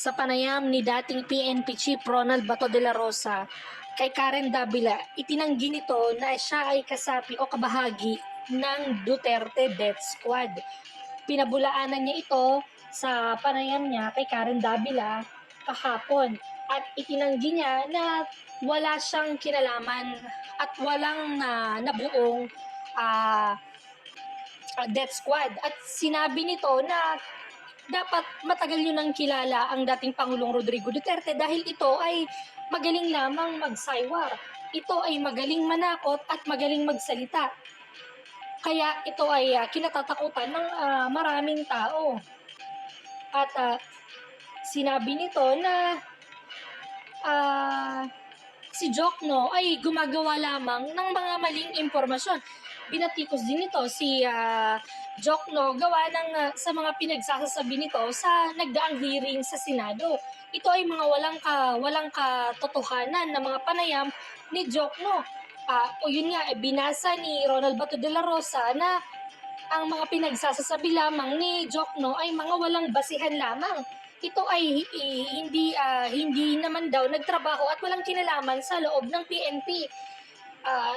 sa panayam ni dating PNP Chief Ronald Bato de la Rosa kay Karen Davila, itinanggi nito na siya ay kasapi o kabahagi ng Duterte Death Squad. Pinabulaanan niya ito sa panayam niya kay Karen Davila kahapon at itinanggi niya na wala siyang kinalaman at walang nabuong uh, Death Squad. At sinabi nito na dapat matagal yun ang kilala ang dating Pangulong Rodrigo Duterte dahil ito ay magaling lamang magsaywar. Ito ay magaling manakot at magaling magsalita. Kaya ito ay kinatatakutan ng maraming tao. At sinabi nito na si Jokno ay gumagawa lamang ng mga maling impormasyon. Binatikos din nito si Jokno gawa ng sa mga pinagsasabi nito sa nagdaang hearing sa Senado. Ito ay mga walang katotohanan na mga panayam ni Jokno. O yun nga, binasa ni Ronald Bato de la Rosa na ang mga pinagsasabi lamang ni Jokno ay mga walang basihan lamang. Ito ay hindi naman daw nagtrabaho at walang kinalaman sa loob ng PNP.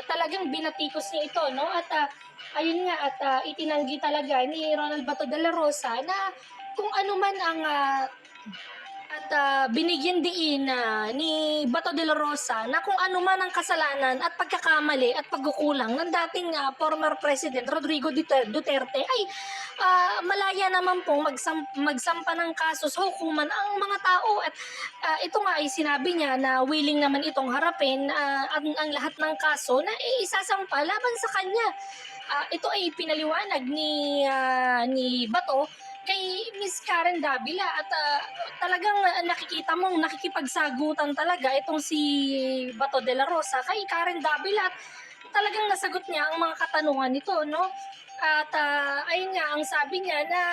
Talagang binatikos niya ito, no? At ayun nga, at itinanggi talaga ni Ronald Bato de la Rosa na kung ano man ang binigyan diin ni Bato de la Rosa na kung ano man ang kasalanan at pagkakamali at pagkukulang ng dating former President Rodrigo Duterte ay malaya naman pong magsampa ng kaso sa hukuman ang mga tao. At ito nga ay sinabi niya na willing naman itong harapin ang lahat ng kaso na isasampa laban sa kanya. Ito ay pinaliwanag ni Bato kay Miss Karen Davila at talagang nakikita mong nakikipagsagutan talaga itong si Bato de la Rosa kay Karen Davila at talagang nasagot niya ang mga katanungan nito, no? At ayun nga, ang sabi niya na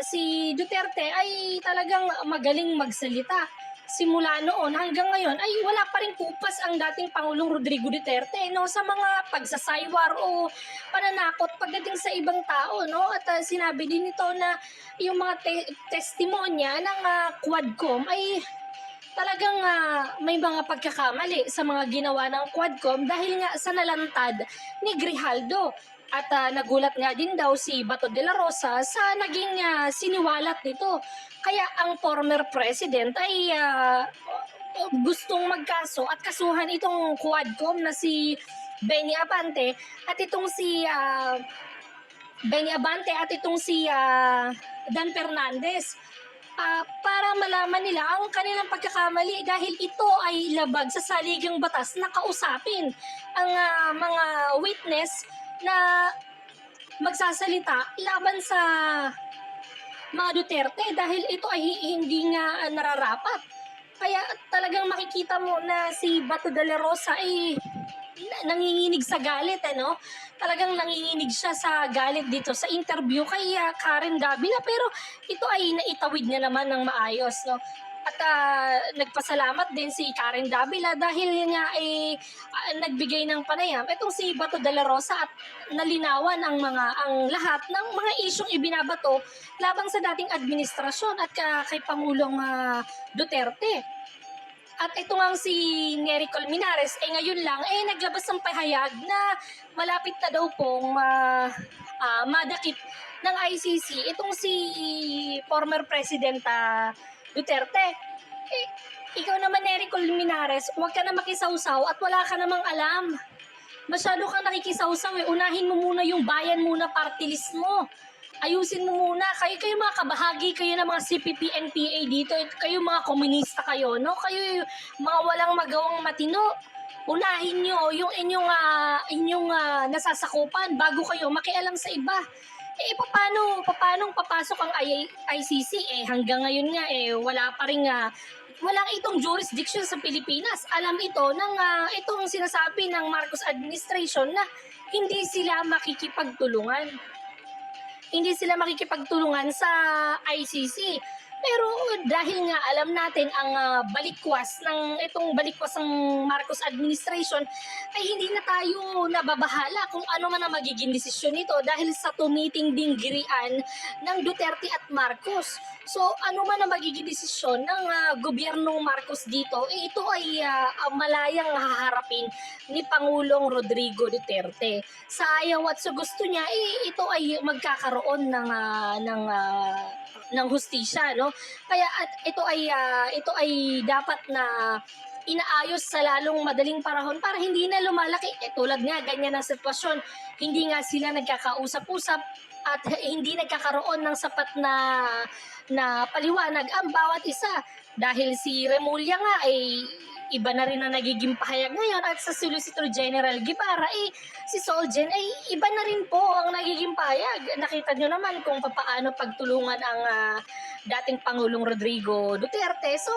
si Duterte ay talagang magaling magsalita. Simula noon hanggang ngayon ay wala pa rin kupas ang dating Pangulong Rodrigo Duterte, no, sa mga pagsasaywar o pananakot pagdating sa ibang tao, no? At sinabi din nito na yung mga testimonya ng Quadcom ay talagang may mga pagkakamali sa mga ginawa ng Quadcom dahil nga sa nalantad ni Grijaldo. At nagulat nga din daw si Bato de la Rosa sa naging siniwalat nito. Kaya ang former president ay gustong magkaso at kasuhan itong Quadcom na si Benny Abante at itong si Dan Fernandez. Para malaman nila ang kanilang pagkakamali dahil ito ay labag sa saligang batas na kausapin ang mga witness na magsasalita laban sa mga Duterte dahil ito ay hindi nga nararapat. Kaya talagang makikita mo na si Bato de la Rosa ay nanginginig sa galit, no? Talagang nanginginig siya sa galit dito sa interview kay Karen Davila, pero ito ay naitawid niya naman ng maayos, no? At nagpasalamat din si Karen Davila dahil nga ay nagbigay ng panayam itong si Bato de la Rosa at nalinawan ang lahat ng mga isyong ibinabato labang sa dating administrasyon at kay Pangulong Duterte. At ito nga si Nery Colmenares ngayon lang naglabas ng pahayag na malapit na daw pong madakip ng ICC itong si former President Duterte. Ikaw naman, Nery Colmenares, huwag ka na makisawsaw at wala ka namang alam. Masyado kang nakikisawsaw Unahin mo muna yung bayan muna party list mo. Ayusin mo muna. Kayo mga kabahagi kayo ng mga CPP, NPA dito. Kayo mga komunista kayo, no? Kayo mga walang magawang matino. Unahin nyo yung inyong nasasakupan bago kayo makialam sa iba. Paano papasok ang ICC? Hanggang ngayon nga walang itong jurisdiction sa Pilipinas. Alam ito ng itong sinasabi ng Marcos administration na hindi sila makikipagtulungan. Hindi sila makikipagtulungan sa ICC. Pero dahil nga alam natin ang balikwas ng Marcos administration ay hindi na tayo nababahala kung ano man ang magiging desisyon nito dahil sa tumitinding girian ng Duterte at Marcos. So ano man ang magiging desisyon ng gobyernong Marcos dito, ito ay malayang haharapin ni Pangulong Rodrigo Duterte. Sa ayaw at sa gusto niya, ito ay magkakaroon ng hustisya, no? Kaya at ito ay dapat na inaayos sa lalong madaling panahon para hindi na lumalaki. Tulad nga ganyan ang sitwasyon, hindi nga sila nagkakausap-usap at hindi nagkakaroon ng sapat na paliwanag ang bawat isa dahil si Remulla nga ay iba na rin ang nagiging pahayag ngayon at sa Solicitor General Guevara si Solgen ay iba na rin po ang nagiging pahayag. Nakita nyo naman kung paano pagtulungan ang dating Pangulong Rodrigo Duterte. So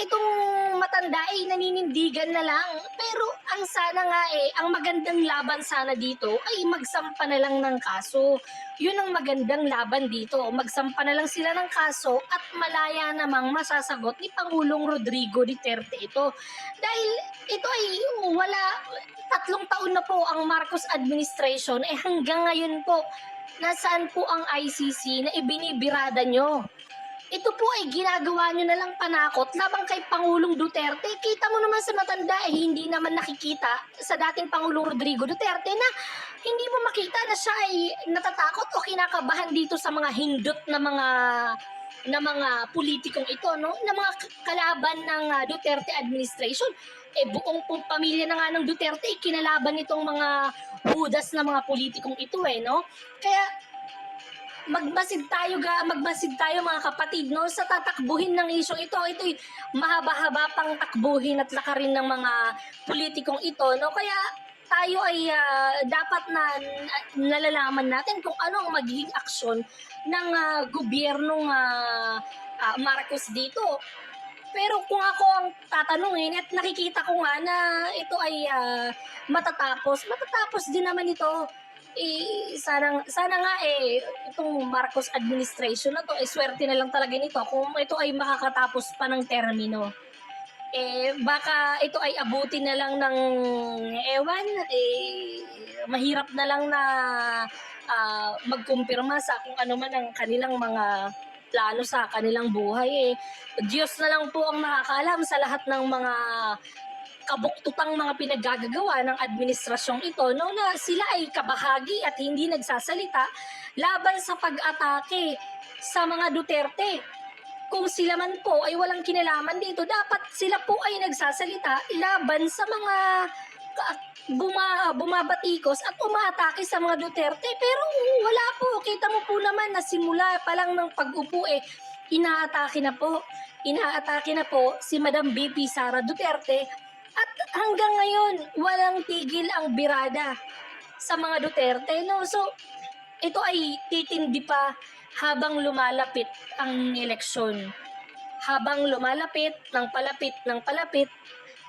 itong matanda ay naninindigan na lang. Pero ang sana nga ang magandang laban sana dito ay magsampa na lang ng kaso. Yun ang magandang laban dito. Magsampa na lang sila ng kaso at malaya namang masasagot ni Pangulong Rodrigo Duterte ito. Dahil ito ay 3 taon na po ang Marcos administration hanggang ngayon po nasaan po ang ICC na ibinibirada nyo? Ito po ay ginagawa nyo na lang panakot labang kay Pangulong Duterte. Kita mo naman sa matanda hindi naman nakikita sa dating Pangulong Rodrigo Duterte na hindi mo makita na siya ay natatakot o kinakabahan dito sa mga hindot na mga politikong ito, no? Na mga kalaban ng Duterte administration. Buong pamilya na nga ng Duterte kinalaban nitong mga hudas na mga politikong ito, no? Kaya magmasid tayo mga kapatid, no, sa tatakbuhin ng isyong ito. Ito'y mahaba-haba pang takbuhin at lakarin ng mga politikong ito, no? Kaya tayo ay dapat na nalalaman natin kung ano ang magiging aksyon ng gobyernong Marcos dito. Pero kung ako ang tatanungin at nakikita ko nga na ito ay matatapos din naman ito. Sana nga itong Marcos administration na to, swerte na lang talaga nito kung ito ay makakatapos pa ng termino. Baka ito ay abutin na lang ng mahirap na lang na magkumpirma sa kung ano man ang kanilang mga plano sa kanilang buhay. Diyos na lang po ang nakakaalam sa lahat ng mga kabuktutang mga pinaggagawa ng administrasyong ito, no, na sila ay kabahagi at hindi nagsasalita laban sa pag-atake sa mga Duterte. Kung sila man po ay walang kinalaman dito, dapat sila po ay nagsasalita laban sa mga bumabatikos at umaatake sa mga Duterte. Pero wala po. Kita mo po naman na simula pa lang ng pag-upo inaatake na po si Madam BP Sara Duterte. At hanggang ngayon, walang tigil ang birada sa mga Duterte, no? So, ito ay titindi pa habang lumalapit ang eleksyon. Habang lumalapit ng palapit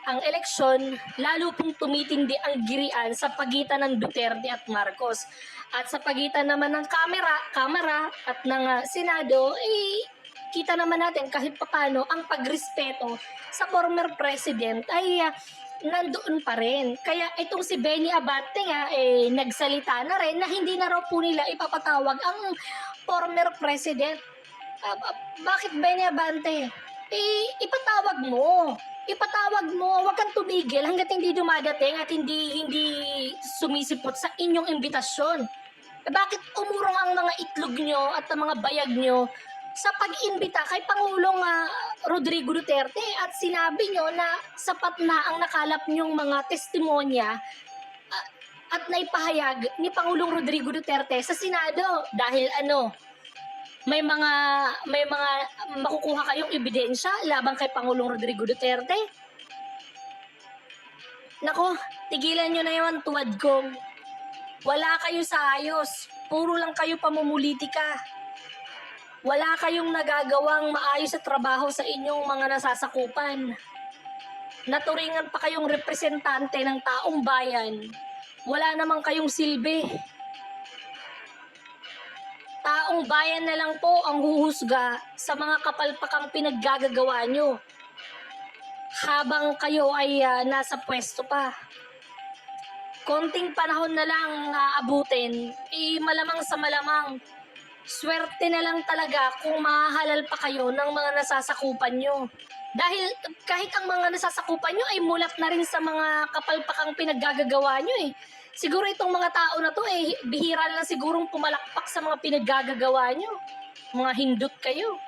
ang eleksyon, lalo pong tumitindi ang girian sa pagitan ng Duterte at Marcos. At sa pagitan naman ng Kamara at ng Senado, kita naman natin kahit papano ang pagrespeto sa former president ay nandoon pa rin. Kaya itong si Benny Abante nga nagsalita na rin na hindi na raw po nila ipapatawag ang former president. Bakit Benny Abante? Ipatawag mo, huwag kang tumigil hanggat hindi dumadating at hindi sumisipot sa inyong imbitasyon. Bakit umurong ang mga itlog nyo at ang mga bayag nyo sa pag-imbita kay Pangulong Rodrigo Duterte at sinabi nyo na sapat na ang nakalap nyong mga testimonya at naipahayag ni Pangulong Rodrigo Duterte sa Senado dahil may mga makukuha kayong ebidensya laban kay Pangulong Rodrigo Duterte. Nako, tigilan nyo na yung tuwad kong. Wala kayo sa ayos. Puro lang kayo pamumulitika. Wala kayong nagagawang maayos sa trabaho sa inyong mga nasasakupan. Naturingan pa kayong representante ng taong bayan. Wala namang kayong silbi. Taong bayan na lang po ang huhusga sa mga kapalpakang pinaggagawa nyo habang kayo ay nasa pwesto pa. Konting panahon na lang ang aabutin, malamang sa malamang, swerte na lang talaga kung mahahalal pa kayo ng mga nasasakupan nyo. Dahil kahit ang mga nasasakupan nyo ay mulat na rin sa mga kapalpakang pinaggagawa nyo eh. Siguro itong mga tao na to bihira lang sigurong pumalakpak sa mga pinaggagawa nyo. Mga hindot kayo.